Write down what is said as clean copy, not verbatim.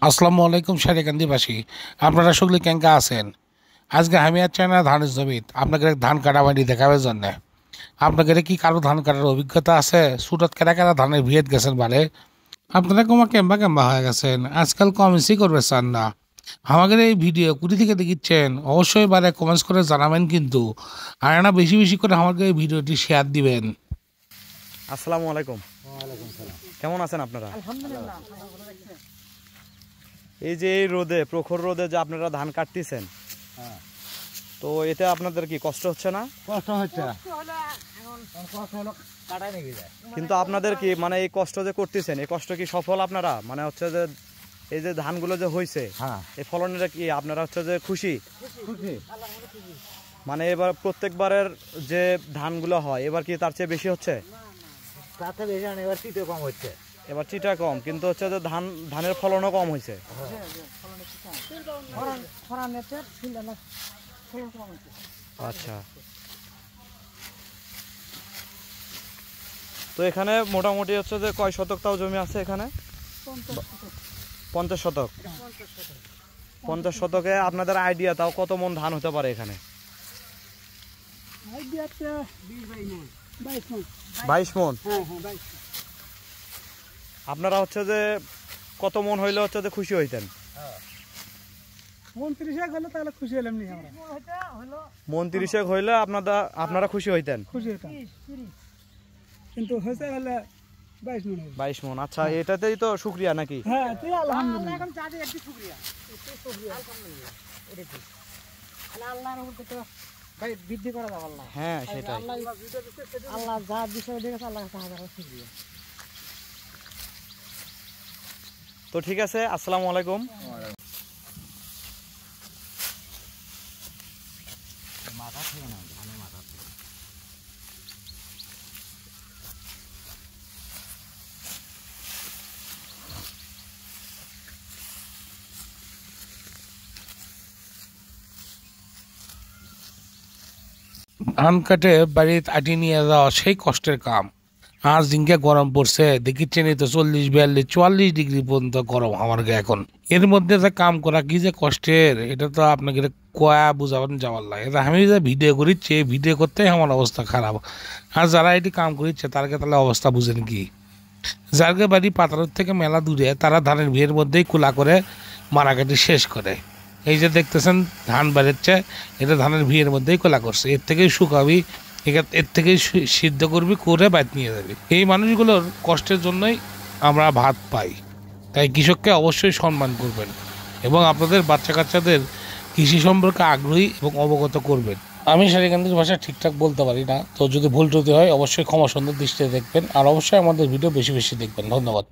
আসসালামু আলাইকুম সারিকান্দিবাসী, আপনারা সকলে কেঙ্কা আছেন। আজকে আমি আর চাই না ধানের জমিত আপনাকে ধান কাটা বাড়ি দেখাবার জন্যে। আপনাদের কি কারো ধান কাটার অভিজ্ঞতা আছে? সুরত কেরা কেরা ধানের ভিয়েত গেছেন বারে? আপনারা কমা কেম্বা কেম্বা হয়ে গেছেন, আজকাল কমেন্টসই করবে চান না। আমাদের এই ভিডিও কুড়ি থেকে দেখিচ্ছেন অবশ্যই বারে কমেন্টস করে জানাবেন, কিন্তু আর না বেশি বেশি করে আমাকে এই ভিডিওটি শেয়ার দিবেন। আসসালামু আলাইকুম। কেমন আছেন আপনারা? এই যে এই রোদে, প্রখর রোদে যে আপনারা ধান কাটতেছেন, তো এতে আপনাদের কি কষ্ট হচ্ছে না? কষ্ট হচ্ছে, কিন্তু আপনাদের কি মানে এই কষ্ট যে করতেছেন, এই কষ্ট কি সফল আপনারা? মানে হচ্ছে যে এই যে ধানগুলো যে হয়েছে, এই ফলনের কি আপনারা হচ্ছে যে খুশি? মানে এবার প্রত্যেকবারের যে ধানগুলো হয় এবার কি তার চেয়ে বেশি হচ্ছে? তাতে বেশি না, এবার চিটে কম হচ্ছে। এবার চিটা কম, কিন্তু হচ্ছে যে ধানের ফলনও কম হয়েছে। আচ্ছা, তো এখানে মোটামুটি হচ্ছে যে কয় শতক তাও জমি আছে এখানে? 50 শতক। 50 শতকে আপনাদের আইডিয়া তাও কত মন ধান হতে পারে এখানে? 22 মন। আপনারা হচ্ছে যে কত মন হইলে হচ্ছে যে খুশি হইতেন? 29 হলে তাহলে খুশি হলাম নি আমরা। মন 30 হইলে আপনারা খুশি হইতেন? খুশি হতাম, কিন্তু হয়েছে হলে 22 মন। 22 মন, আচ্ছা, এটাতেই তো শুকরিয়া নাকি? হ্যাঁ, তুই আলহামদুলিল্লাহ। এখন চাঁদে একটু শুকরিয়া, আলহামদুলিল্লাহ। এটা ঠিক, আল্লাহর উপর তো ভাই বৃদ্ধি করা যাবে আল্লাহ। হ্যাঁ, সেটাই। আল্লাহ যা বিষয় দেখেছে আল্লাহর কাছে হাজার শুকরিয়া। তো ঠিক আছে, আসসালামু আলাইকুম। ধান কাটে বাড়িতে আটি নিয়ে যাওয়া সেই কষ্টের কাম। আজ দিনকে গরম পড়ছে, দেখিচ্ছেন তো 40, 42, 44 ডিগ্রি পর্যন্ত গরম আমার গায়ে এখন। এর মধ্যে যে কাম করা কি যে কষ্টের, এটা তো আপনাকে কয়া বুঝাবেন যাওয়ার লাগে। আমি যে ভিডিও করিচ্ছি, এই ভিডিও করতেই আমার অবস্থা খারাপ। আর যারা এটি কাম করিচ্ছে তারকে তাহলে অবস্থা বুঝেন কি? যারকে বাড়ি পাতার থেকে মেলা দূরে, তারা ধানের বিয়ের মধ্যেই কুলা করে মারাকাটি শেষ করে। এই যে দেখতেছেন ধান বেড়েচ্ছে, এটা ধানের ভিড়ের মধ্যেই কোলা করছে। এর থেকেই শুকাবি, এর থেকেই সিদ্ধ করবি, করে বাইত নিয়ে যাবি। এই মানুষগুলোর কষ্টের জন্যই আমরা ভাত পাই। তাই কৃষককে অবশ্যই সম্মান করবেন এবং আপনাদের বাচ্চা কাচ্চাদের কৃষি সম্পর্কে আগ্রহী এবং অবগত করবেন। আমি সারিকান্দির ভাষা ঠিকঠাক বলতে পারি না, তো যদি ভুল ত্রুটি হয় অবশ্যই ক্ষমা সুন্দর দৃষ্টিতে দেখবেন, আর অবশ্যই আমাদের ভিডিও বেশি বেশি দেখবেন। ধন্যবাদ।